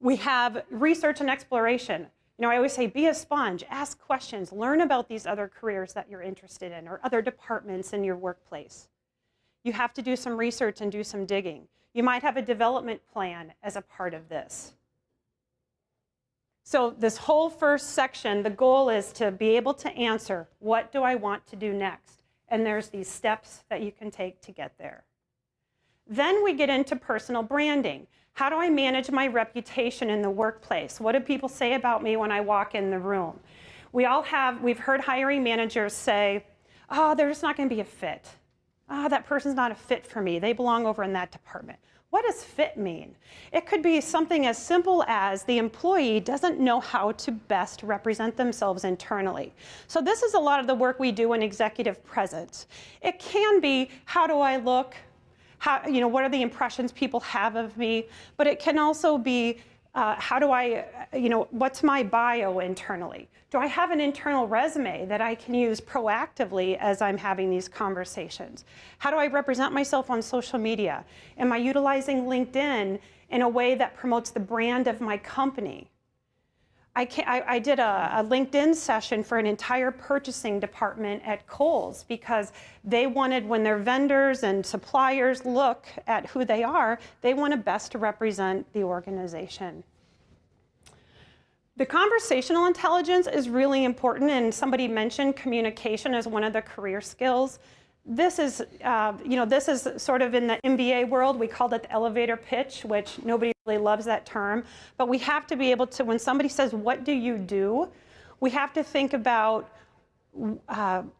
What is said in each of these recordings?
We have research and exploration. I always say be a sponge, ask questions, learn about these other careers that you're interested in or other departments in your workplace. You have to do some research and do some digging. You might have a development plan as a part of this. So this whole first section, the goal is to be able to answer, what do I want to do next? And there's these steps that you can take to get there. Then we get into personal branding. How do I manage my reputation in the workplace? What do people say about me when I walk in the room? We've heard hiring managers say, oh, they're just not going to be a fit. Oh, that person's not a fit for me. They belong over in that department. What does fit mean? It could be something as simple as the employee doesn't know how to best represent themselves internally. So this is a lot of the work we do in executive presence. It can be, how do I look? What are the impressions people have of me? But it can also be, what's my bio internally? Do I have an internal resume that I can use proactively as I'm having these conversations? How do I represent myself on social media? Am I utilizing LinkedIn in a way that promotes the brand of my company? I did a LinkedIn session for an entire purchasing department at Kohl's because they wanted, when their vendors and suppliers look at who they are, they want to best represent the organization. The conversational intelligence is really important, and somebody mentioned communication as one of the career skills. This is, this is sort of in the MBA world, we call it the elevator pitch, which nobody really loves that term. But we have to be able to, when somebody says, what do you do? We have to think about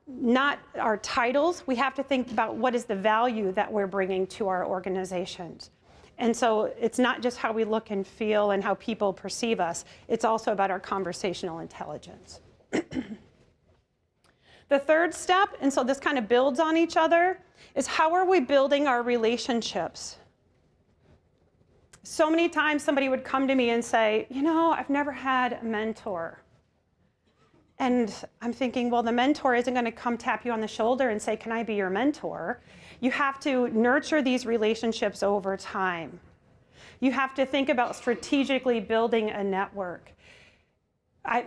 not our titles. We have to think about what is the value that we're bringing to our organizations. And so it's not just how we look and feel and how people perceive us. It's also about our conversational intelligence. The third step, and so this kind of builds on each other, is how are we building our relationships? So many times somebody would come to me and say, I've never had a mentor. And I'm thinking, well, the mentor isn't going to come tap you on the shoulder and say, can I be your mentor? You have to nurture these relationships over time. You have to think about strategically building a network.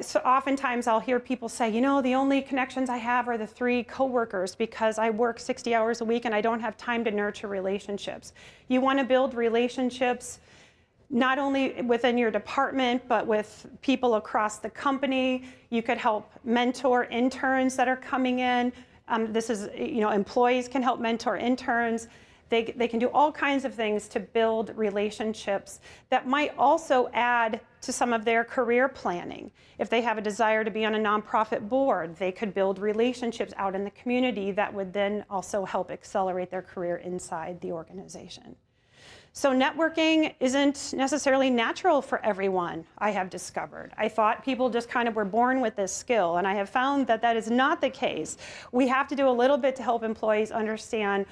So oftentimes I'll hear people say, the only connections I have are the 3 coworkers because I work 60 hours a week and I don't have time to nurture relationships. You want to build relationships not only within your department, but with people across the company. You could help mentor interns that are coming in. Employees can help mentor interns. They can do all kinds of things to build relationships that might also add to some of their career planning. If they have a desire to be on a nonprofit board, they could build relationships out in the community that would then also help accelerate their career inside the organization. So networking isn't necessarily natural for everyone, I have discovered. I thought people just kind of were born with this skill, and I have found that that is not the case. We have to do a little bit to help employees understand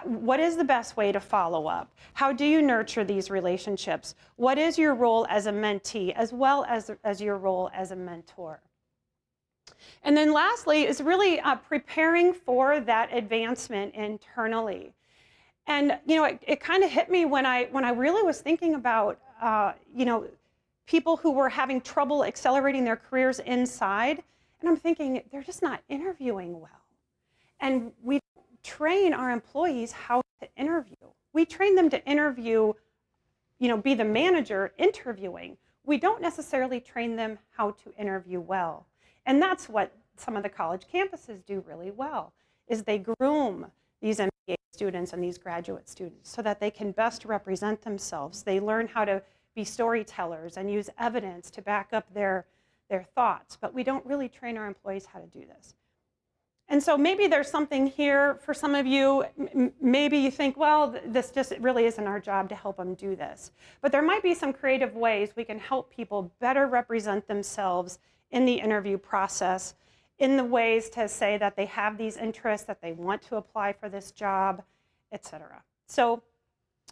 what is the best way to follow up? How do you nurture these relationships? What is your role as a mentee as well as your role as a mentor? And then lastly is really preparing for that advancement internally. And it kind of hit me when I really was thinking about people who were having trouble accelerating their careers inside, and I'm thinking they're just not interviewing well. And we train our employees how to interview. We train them to interview, be the manager interviewing. We don't necessarily train them how to interview well. And that's what some of the college campuses do really well, is they groom these MBA students and these graduate students so that they can best represent themselves. They learn how to be storytellers and use evidence to back up their thoughts. But we don't really train our employees how to do this. And so maybe there's something here for some of you. Maybe you think, well, this just really isn't our job to help them do this. But there might be some creative ways we can help people better represent themselves in the interview process, in the ways to say that they have these interests, that they want to apply for this job, etc. So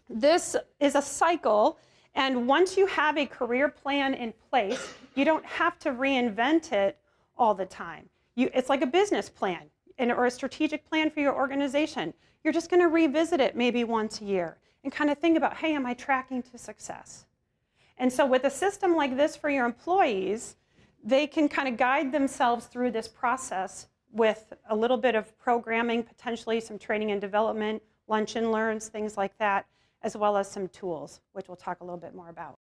this is a cycle, and once you have a career plan in place, you don't have to reinvent it all the time. It's like a business plan or a strategic plan for your organization. You're just going to revisit it maybe once a year and kind of think about, hey, am I tracking to success? And so with a system like this for your employees, they can kind of guide themselves through this process with a little bit of programming, potentially some training and development, lunch and learns, things like that, as well as some tools, which we'll talk a little bit more about.